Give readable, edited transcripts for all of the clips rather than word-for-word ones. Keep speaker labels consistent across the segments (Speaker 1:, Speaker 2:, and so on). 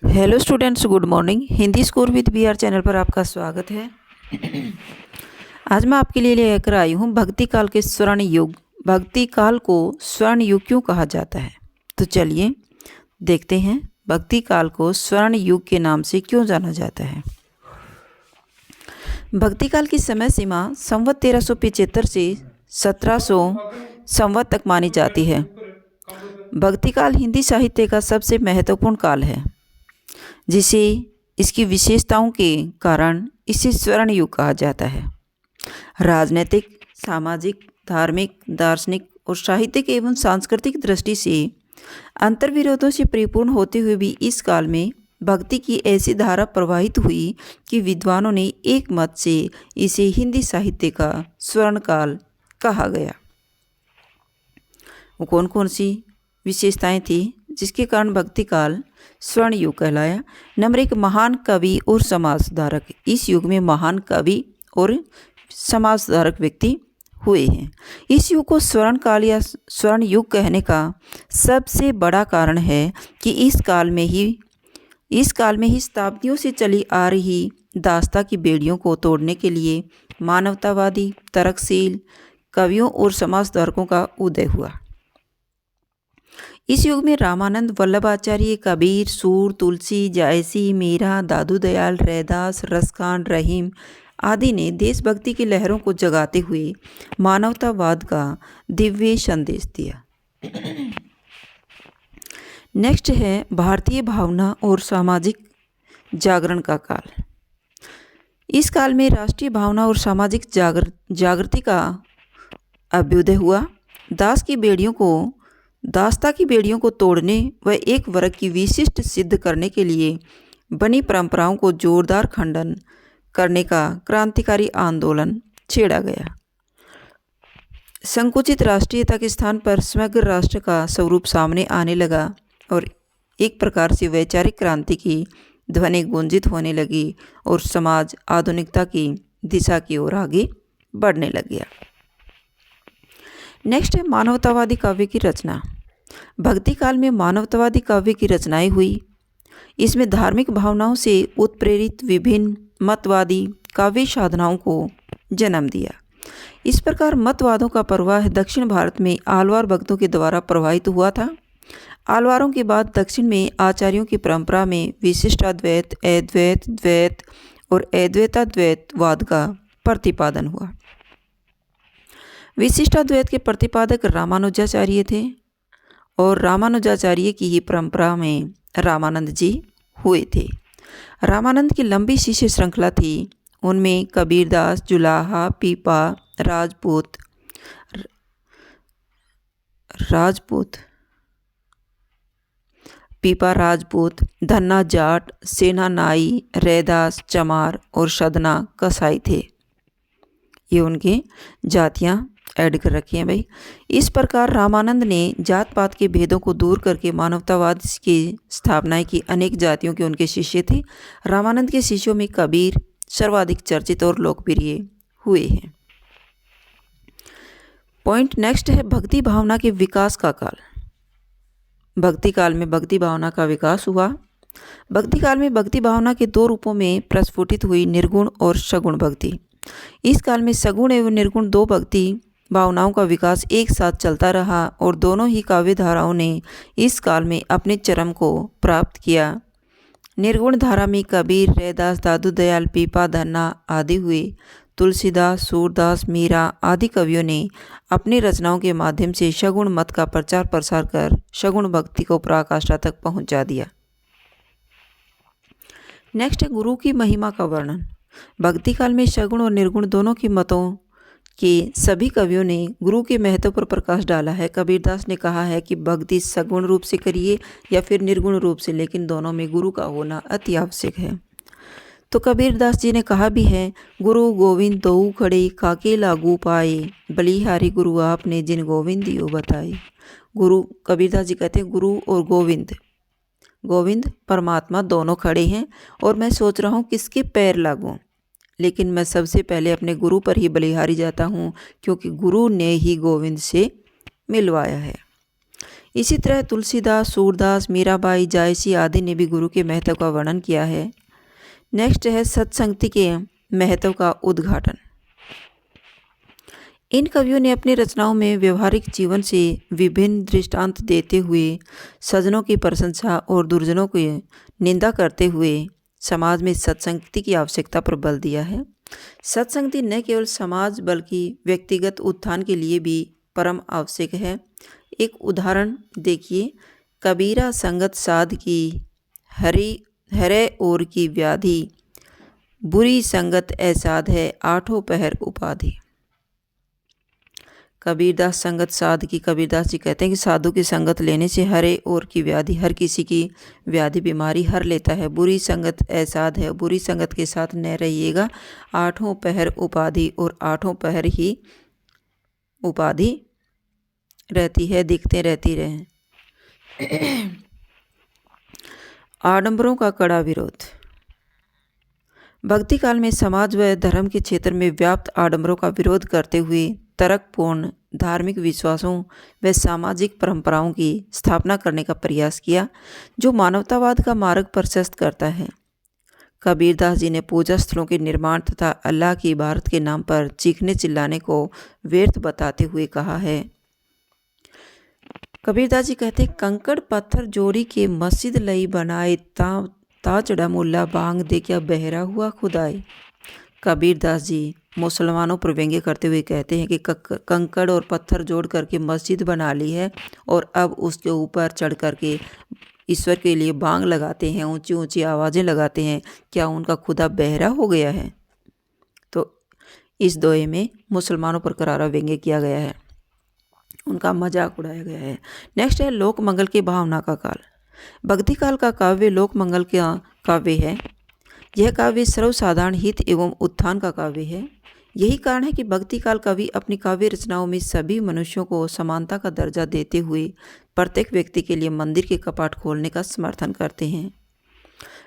Speaker 1: Hello students, good morning. Hindi score with BR channel पर आपका स्वागत है। आज मैं आपके लिए लेकर आई हूँ भक्ति काल के स्वर्ण युग। भक्ति काल को स्वर्ण युग क्यों कहा जाता है, तो चलिए देखते हैं भक्ति काल को स्वर्ण युग के नाम से क्यों जाना जाता है। भक्ति काल की समय सीमा संवत 1375 से 1700 संवत तक मानी जाती है। भक्ति काल हिंदी साहित्य का सबसे महत्वपूर्ण काल है, जिसे इसकी विशेषताओं के कारण इसे स्वर्ण युग कहा जाता है। राजनीतिक, सामाजिक, धार्मिक, दार्शनिक और साहित्यिक एवं सांस्कृतिक दृष्टि से अंतर्विरोधों से परिपूर्ण होते हुए भी इस काल में भक्ति की ऐसी धारा प्रवाहित हुई कि विद्वानों ने एक मत से इसे हिंदी साहित्य का स्वर्ण काल कहा गया। वो कौन कौन सी विशेषताएं थी जिसके कारण भक्ति काल स्वर्ण युग कहलाया। नंबर 1, महान कवि और समाज सुधारक। इस युग में महान कवि और समाज सुधारक व्यक्ति हुए हैं। इस युग को स्वर्ण काल या स्वर्ण युग कहने का सबसे बड़ा कारण है कि इस काल में ही शताब्दियों से चली आ रही दास्ता की बेड़ियों को तोड़ने के लिए मानवतावादी, तर्कशील कवियों और समाज सुधारकों का उदय हुआ। इस युग में रामानंद, वल्लभाचार्य, कबीर, सूर, तुलसी, जायसी, मीरा, दादू दयाल, रैदास, रसखान, रहीम आदि ने देशभक्ति की लहरों को जगाते हुए मानवतावाद का दिव्य संदेश दिया। नेक्स्ट है भारतीय भावना और सामाजिक जागरण का काल। इस काल में राष्ट्रीय भावना और सामाजिक जागृति का अभ्युदय हुआ। दास्ता की बेड़ियों को तोड़ने व एक वर्ग की विशिष्ट सिद्ध करने के लिए बनी परंपराओं को जोरदार खंडन करने का क्रांतिकारी आंदोलन छेड़ा गया। संकुचित राष्ट्रीयता के स्थान पर समग्र राष्ट्र का स्वरूप सामने आने लगा और एक प्रकार से वैचारिक क्रांति की ध्वनि गुंजित होने लगी और समाज आधुनिकता की दिशा की ओर आगे बढ़ने लग गया। नेक्स्ट है मानवतावादी काव्य की रचना। भक्ति काल में मानवतावादी काव्य की रचनाएं हुई। इसमें धार्मिक भावनाओं से उत्प्रेरित विभिन्न मतवादी काव्य साधनाओं को जन्म दिया। इस प्रकार मतवादों का प्रवाह दक्षिण भारत में आलवार भक्तों के द्वारा प्रभावित हुआ था। आलवारों के बाद दक्षिण में आचार्यों की परंपरा में विशिष्टाद्वैत, अद्वैत, द्वैत और अद्वैताद्वैतवाद का प्रतिपादन हुआ। विशिष्टाद्वैत के प्रतिपादक रामानुजाचार्य थे और रामानुजाचार्य की ही परंपरा में रामानंद जी हुए थे। रामानंद की लंबी शिष्य श्रृंखला थी। उनमें कबीरदास, जुलाहा, पीपा राजपूत, धन्ना जाट, सेना नाई, रैदास, चमार और सदना कसाई थे। ये उनके जातियाँ ऐड कर रखी हैं भाई। इस प्रकार रामानंद ने जात पात के भेदों को दूर करके मानवतावाद की स्थापना की। अनेक जातियों के उनके शिष्य थे। रामानंद के शिष्यों में कबीर सर्वाधिक चर्चित और लोकप्रिय हुए हैं। पॉइंट नेक्स्ट है भक्ति भावना के विकास का काल। भक्ति काल में भक्ति भावना का विकास हुआ। भक्ति काल में भक्ति भावना के दो रूपों में प्रस्फुटित हुई, निर्गुण और सगुण भक्ति। इस काल में सगुण एवं निर्गुण दो भक्ति भावनाओं का विकास एक साथ चलता रहा और दोनों ही काव्य धाराओं ने इस काल में अपने चरम को प्राप्त किया। निर्गुण धारा में कबीर, रैदास, दादू दयाल, पीपा, धन्ना आदि हुए। तुलसीदास, सूरदास, मीरा आदि कवियों ने अपनी रचनाओं के माध्यम से सगुण मत का प्रचार प्रसार कर सगुण भक्ति को पराकाष्ठा तक पहुंचा दिया। नेक्स्ट है गुरु की महिमा का वर्णन। भक्ति काल में सगुण और निर्गुण दोनों के मतों के सभी कवियों ने गुरु के महत्व पर प्रकाश डाला है। कबीरदास ने कहा है कि भक्ति सगुण रूप से करिए या फिर निर्गुण रूप से, लेकिन दोनों में गुरु का होना अति आवश्यक है। तो कबीरदास जी ने कहा भी है, गुरु गोविंद दोऊ खड़े, काके लागू पाए, बलिहारी गुरु आपने जिन गोविंद दियो बताए। गुरु, कबीरदास जी कहते हैं गुरु और गोविंद परमात्मा दोनों खड़े हैं और मैं सोच रहा हूँ किसके पैर लागूं, लेकिन मैं सबसे पहले अपने गुरु पर ही बलिहारी जाता हूँ, क्योंकि गुरु ने ही गोविंद से मिलवाया है। इसी तरह तुलसीदास, सूरदास, मीराबाई, जायसी आदि ने भी गुरु के महत्व का वर्णन किया है। नेक्स्ट है सत्संगति के महत्व का उद्घाटन। इन कवियों ने अपनी रचनाओं में व्यवहारिक जीवन से विभिन्न दृष्टांत देते हुए सज्जनों की प्रशंसा और दुर्जनों की निंदा करते हुए समाज में सत्संगति की आवश्यकता पर बल दिया है। सत्संगति न केवल समाज बल्कि व्यक्तिगत उत्थान के लिए भी परम आवश्यक है। एक उदाहरण देखिए, कबीरा संगत साध की हरे और की व्याधि, बुरी संगत ऐसाध है आठों पहर उपाधि। कबीरदास संगत साध की, कबीरदास जी कहते हैं कि साधु की संगत लेने से हरे और की व्याधि, हर किसी की व्याधि बीमारी हर लेता है। बुरी संगत ऐसाध है, बुरी संगत के साथ न रहिएगा। आठों पहर उपाधि, और आठों पहर ही उपाधि रहती है, दिखते रहती रहे। आडंबरों का कड़ा विरोध। भक्ति काल में समाज व धर्म के क्षेत्र में व्याप्त आडंबरों का विरोध करते हुए तर्कपूर्ण धार्मिक विश्वासों व सामाजिक परंपराओं की स्थापना करने का प्रयास किया, जो मानवतावाद का मार्ग प्रशस्त करता है। कबीरदास जी ने पूजा स्थलों के निर्माण तथा अल्लाह की इबादत के नाम पर चीखने चिल्लाने को व्यर्थ बताते हुए कहा है। कबीरदास जी कहते, कंकड़ पत्थर जोड़ी के मस्जिद लई बनाए, ता चढ़ा मुल्ला बांग दे क्या बहरा हुआ खुदाई। कबीरदास जी मुसलमानों पर व्यंग्य करते हुए कहते हैं कि कंकड़ और पत्थर जोड़ करके मस्जिद बना ली है और अब उसके ऊपर चढ़ करके ईश्वर के लिए बांग लगाते हैं, ऊंची ऊंची आवाज़ें लगाते हैं, क्या उनका खुदा बहरा हो गया है। तो इस दोहे में मुसलमानों पर करारा व्यंग्य किया गया है, उनका मजाक उड़ाया गया है। नेक्स्ट है लोक मंगल के भावना का काल। भक्ति काल का काव्य लोक मंगल का काव्य है। यह काव्य सर्वसाधारण हित एवं उत्थान का काव्य है। यही कारण है कि भक्ति काल कवि अपनी काव्य रचनाओं में सभी मनुष्यों को समानता का दर्जा देते हुए प्रत्येक व्यक्ति के लिए मंदिर के कपाट खोलने का समर्थन करते हैं।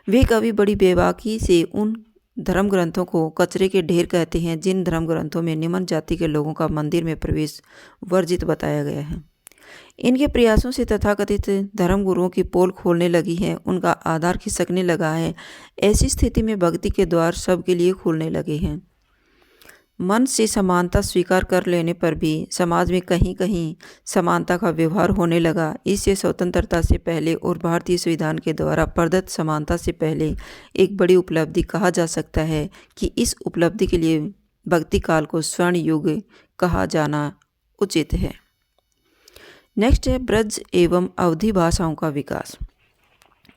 Speaker 1: वे कवि बड़ी बेबाकी से उन धर्म ग्रंथों को कचरे के ढेर कहते हैं जिन धर्म ग्रंथों में निम्न जाति के लोगों का मंदिर में प्रवेश वर्जित बताया गया है। इनके प्रयासों से तथाकथित धर्मगुरुओं की पोल खोलने लगी है, उनका आधार खिसकने लगा है। ऐसी स्थिति में भक्ति के द्वार सबके लिए खुलने लगे हैं। मन से समानता स्वीकार कर लेने पर भी समाज में कहीं कहीं समानता का व्यवहार होने लगा। इससे स्वतंत्रता से पहले और भारतीय संविधान के द्वारा प्रदत्त समानता से पहले एक बड़ी उपलब्धि कहा जा सकता है कि इस उपलब्धि के लिए भक्ति काल को स्वर्ण युग कहा जाना उचित है। नेक्स्ट है ब्रज एवं अवधी भाषाओं का विकास।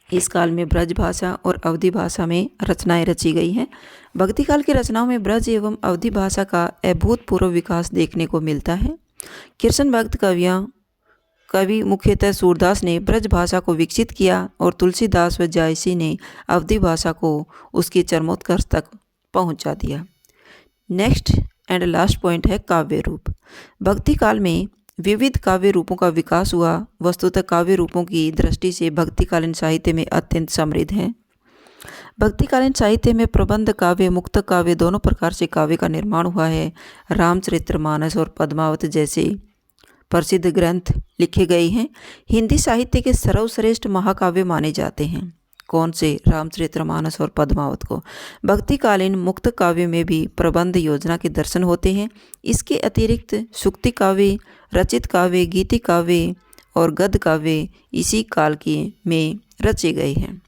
Speaker 1: इस काल में ब्रज भाषा और अवधी भाषा में रचनाएं रची गई हैं। भक्ति काल की रचनाओं में ब्रज एवं अवधी भाषा का अभूतपूर्व विकास देखने को मिलता है। कृष्ण भक्त कवि मुख्यतः सूरदास ने ब्रज भाषा को विकसित किया और तुलसीदास व जायसी ने अवधी भाषा को उसके चरमोत्कर्ष तक पहुंचा दिया। नेक्स्ट एंड लास्ट पॉइंट है काव्य रूप। भक्ति काल में विविध काव्य रूपों का विकास हुआ। वस्तुतः काव्य रूपों की दृष्टि से भक्तिकालीन साहित्य में अत्यंत समृद्ध है। भक्तिकालीन साहित्य में प्रबंध काव्य, मुक्त काव्य दोनों प्रकार से काव्य का निर्माण हुआ है। रामचरितमानस और पद्मावत जैसे प्रसिद्ध ग्रंथ लिखे गए हैं। हिंदी साहित्य के सर्वश्रेष्ठ महाकाव्य माने जाते हैं। कौन से? रामचरितमानस और पद्मावत को। भक्तिकालीन मुक्त काव्य में भी प्रबंध योजना के दर्शन होते हैं। इसके अतिरिक्त सूक्ति काव्य, रचित काव्य, गीति काव्य और गद्य काव्य इसी काल के में रचे गए हैं।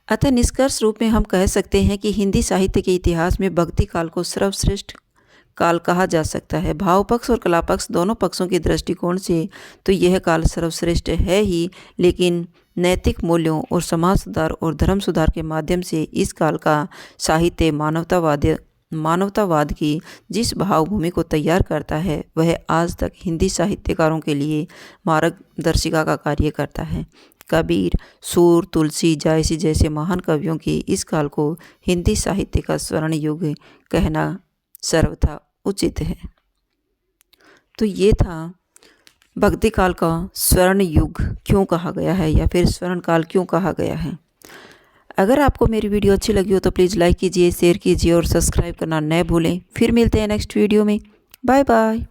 Speaker 1: अतः निष्कर्ष रूप में हम कह सकते हैं कि हिंदी साहित्य के इतिहास में भक्ति काल को सर्वश्रेष्ठ काल कहा जा सकता है। भाव पक्ष और कला पक्ष दोनों पक्षों के दृष्टिकोण से तो यह काल सर्वश्रेष्ठ है ही, लेकिन नैतिक मूल्यों और समाज सुधार और धर्म सुधार के माध्यम से इस काल का साहित्य मानवतावाद की जिस भावभूमि को तैयार करता है वह आज तक हिंदी साहित्यकारों के लिए मार्गदर्शिका का कार्य करता है। कबीर, सूर, तुलसी, जायसी जैसे महान कवियों की इस काल को हिंदी साहित्य का स्वर्ण युग कहना सर्वथा उचित है। तो ये था भक्ति काल का स्वर्ण युग क्यों कहा गया है या फिर स्वर्ण काल क्यों कहा गया है। अगर आपको मेरी वीडियो अच्छी लगी हो तो प्लीज़ लाइक कीजिए, शेयर कीजिए और सब्सक्राइब करना न भूलें। फिर मिलते हैं नेक्स्ट वीडियो में। Bye bye.